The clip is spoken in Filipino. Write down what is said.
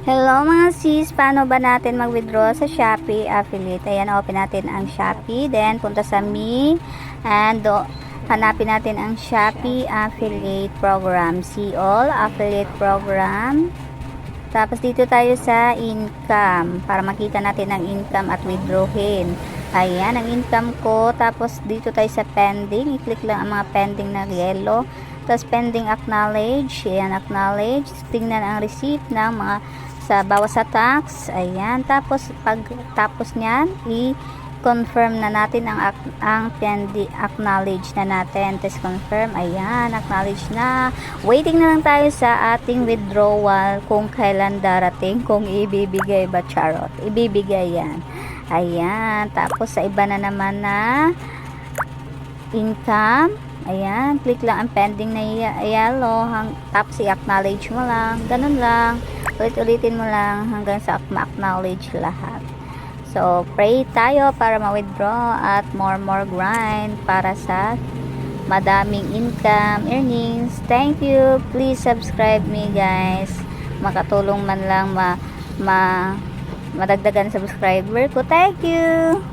Hello mga sis, paano ba natin mag-withdraw sa Shopee affiliate? Ayan, open natin ang Shopee, then punta sa Me, and hanapin natin ang Shopee affiliate program. See all affiliate program. Tapos dito tayo sa income, para makita natin ang income at withdrawin. Ayan, ang income ko. Tapos dito tayo sa pending, i-click lang ang mga pending na yellow. Tapos pending acknowledge, ayan, acknowledge. Tingnan ang receipt ng mga sa bawas sa tax. Ayan, tapos pag tapos niyan, i-confirm na natin ang pending, acknowledge na natin. Tapos confirm, ayan, acknowledge na. Waiting na lang tayo sa ating withdrawal kung kailan darating, kung ibibigay ba, charot. Ibibigay yan. Ayan, tapos sa iba na naman na income. Ayan, click lang ang pending na yellow, tapos i-acknowledge mo lang, ganun lang, ulit-ulitin mo lang hanggang sa ma-acknowledge lahat. So, pray tayo para ma-withdraw at more grind para sa madaming income, earnings. Thank you, please subscribe me guys, makatulong man lang madagdagan subscriber ko. Thank you.